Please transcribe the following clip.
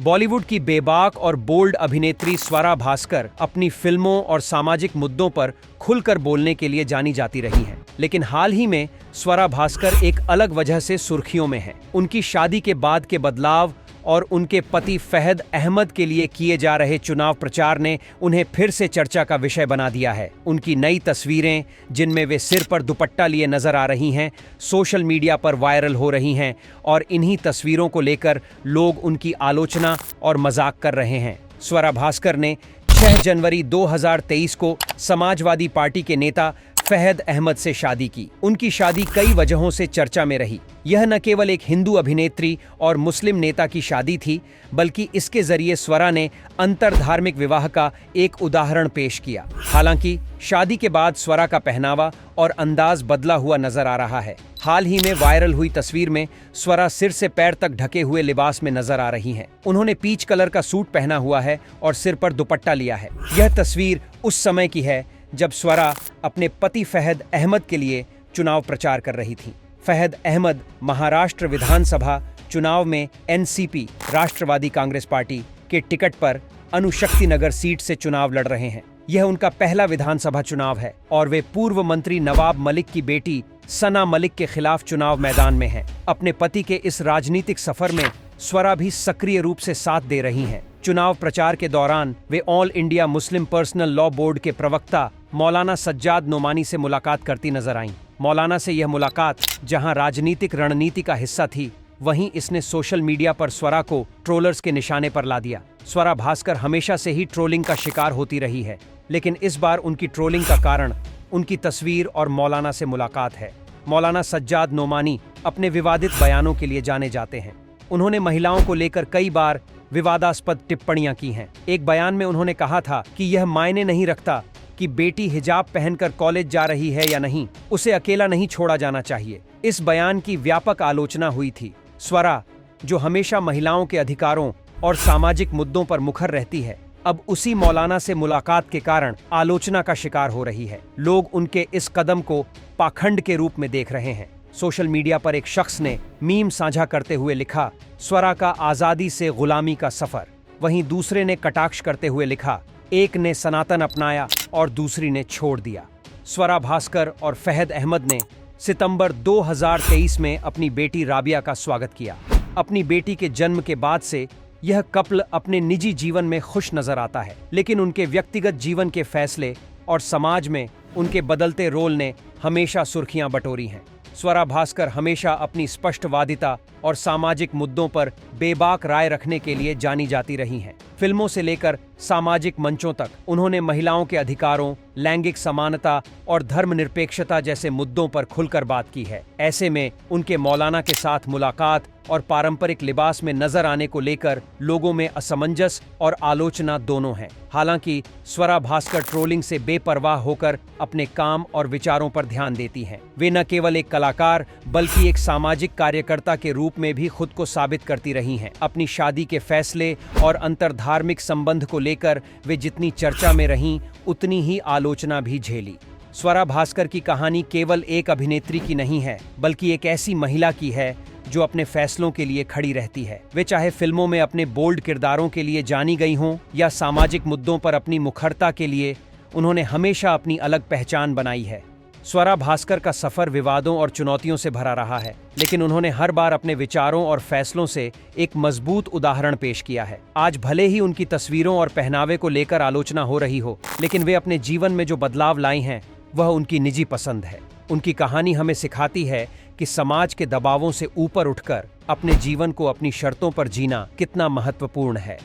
बॉलीवुड की बेबाक और बोल्ड अभिनेत्री स्वरा भास्कर अपनी फिल्मों और सामाजिक मुद्दों पर खुलकर बोलने के लिए जानी जाती रही हैं। लेकिन हाल ही में स्वरा भास्कर एक अलग वजह से सुर्खियों में हैं। उनकी शादी के बाद के बदलाव और उनके पति फहद अहमद के लिए किए जा रहे चुनाव प्रचार ने उन्हें फिर से चर्चा का विषय बना दिया है। उनकी नई तस्वीरें, जिनमें वे सिर पर दुपट्टा लिए नजर आ रही हैं, सोशल मीडिया पर वायरल हो रही हैं और इन्हीं तस्वीरों को लेकर लोग उनकी आलोचना और मजाक कर रहे हैं। स्वरा भास्कर ने 6 जनवरी 2023 को समाजवादी पार्टी के नेता फहद अहमद से शादी की। उनकी शादी कई वजहों से चर्चा में रही। यह न केवल एक हिंदू अभिनेत्री और मुस्लिम नेता की शादी थी, बल्कि इसके जरिए स्वरा ने अंतरधार्मिक विवाह का एक उदाहरण पेश किया। हालांकि शादी के बाद स्वरा का पहनावा और अंदाज बदला हुआ नजर आ रहा है। हाल ही में वायरल हुई तस्वीर में स्वरा सिर से पैर तक ढके हुए लिबास में नजर आ रही हैं। उन्होंने पीच कलर का सूट पहना हुआ है और सिर पर दुपट्टा लिया है। यह तस्वीर उस समय की है जब स्वरा अपने पति फहद अहमद के लिए चुनाव प्रचार कर रही थी। फहद अहमद महाराष्ट्र विधानसभा चुनाव में एनसीपी राष्ट्रवादी कांग्रेस पार्टी के टिकट पर अणुशक्तिनगर सीट से चुनाव लड़ रहे हैं। यह उनका पहला विधानसभा चुनाव है और वे पूर्व मंत्री नवाब मलिक की बेटी सना मलिक के खिलाफ चुनाव मैदान में हैं। अपने पति के इस राजनीतिक सफर में स्वरा भी सक्रिय रूप से साथ दे रही हैं। चुनाव प्रचार के दौरान वे all India Muslim personal law board के प्रवक्ता मौलाना सज्जाद नोमानी से मुलाकात करती नजर आईं। मौलाना से यह मुलाकात जहां राजनीतिक रणनीति का हिस्सा थी, वहीं इसने सोशल मीडिया पर स्वरा को ट्रोलर्स के निशाने पर ला दिया। स्वरा भास्कर हमेशा से ही ट्रोलिंग का शिकार होती रही है, लेकिन इस बार उनकी ट्रोलिंग का कारण उनकी तस्वीर और मौलाना से मुलाकात है। मौलाना सज्जाद नोमानी अपने विवादित बयानों के लिए जाने जाते हैं। उन्होंने महिलाओं को लेकर कई बार विवादास्पद टिप्पणियां की हैं। एक बयान में उन्होंने कहा था कि यह मायने नहीं रखता कि बेटी हिजाब पहनकर कॉलेज जा रही है या नहीं, उसे अकेला नहीं छोड़ा जाना चाहिए। इस बयान की व्यापक आलोचना हुई थी। स्वरा, जो हमेशा महिलाओं के अधिकारों और सामाजिक मुद्दों पर मुखर रहती है, अब उसी मौलाना से मुलाकात के कारण आलोचना का शिकार हो रही है। लोग उनके इस कदम को पाखंड के रूप में देख रहे हैं। सोशल मीडिया पर एक शख्स ने मीम साझा करते हुए लिखा, स्वरा का आजादी से गुलामी का सफर। वहीं दूसरे ने कटाक्ष करते हुए लिखा, एक ने सनातन अपनाया और दूसरी ने छोड़ दिया। स्वरा भास्कर और फहद अहमद ने सितंबर 2023 में अपनी बेटी राबिया का स्वागत किया। अपनी बेटी के जन्म के बाद से यह कपल अपने निजी जीवन में खुश नजर आता है, लेकिन उनके व्यक्तिगत जीवन के फैसले और समाज में उनके बदलते रोल ने हमेशा सुर्खियां बटोरी हैं। स्वरा भास्कर हमेशा अपनी स्पष्टवादिता और सामाजिक मुद्दों पर बेबाक राय रखने के लिए जानी जाती रही हैं। फिल्मों से लेकर सामाजिक मंचों तक उन्होंने महिलाओं के अधिकारों, लैंगिक समानता और धर्मनिरपेक्षता जैसे मुद्दों पर खुलकर बात की है। ऐसे में उनके मौलाना के साथ मुलाकात और पारंपरिक लिबास में नजर आने को लेकर लोगों में असमंजस और आलोचना दोनों है। हालांकि स्वरा भास्कर ट्रोलिंग से बेपरवाह होकर अपने काम और विचारों पर ध्यान देती हैं। वे न केवल एक कलाकार बल्कि एक सामाजिक कार्यकर्ता के रूप में भी खुद को साबित करती रही हैं। अपनी शादी के फैसले और अंतरधार्मिक संबंध को लेकर वे जितनी चर्चा में रहीं, उतनी ही आलोचना भी झेली। स्वरा भास्कर की कहानी केवल एक अभिनेत्री की नहीं है, बल्कि एक ऐसी महिला की है जो अपने फैसलों के लिए खड़ी रहती है। वे चाहे फिल्मों में अपने बोल्ड किरदारों के लिए जानी गई हों या सामाजिक मुद्दों पर अपनी मुखरता के लिए, उन्होंने हमेशा अपनी अलग पहचान बनाई है। स्वरा भास्कर का सफर विवादों और चुनौतियों से भरा रहा है, लेकिन उन्होंने हर बार अपने विचारों और फैसलों से एक मजबूत उदाहरण पेश किया है। आज भले ही उनकी तस्वीरों और पहनावे को लेकर आलोचना हो रही हो, लेकिन वे अपने जीवन में जो बदलाव लाई हैं, वह उनकी निजी पसंद है। उनकी कहानी हमें सिखाती है कि समाज के दबावों से ऊपर उठकर अपने जीवन को अपनी शर्तों पर जीना कितना महत्वपूर्ण है।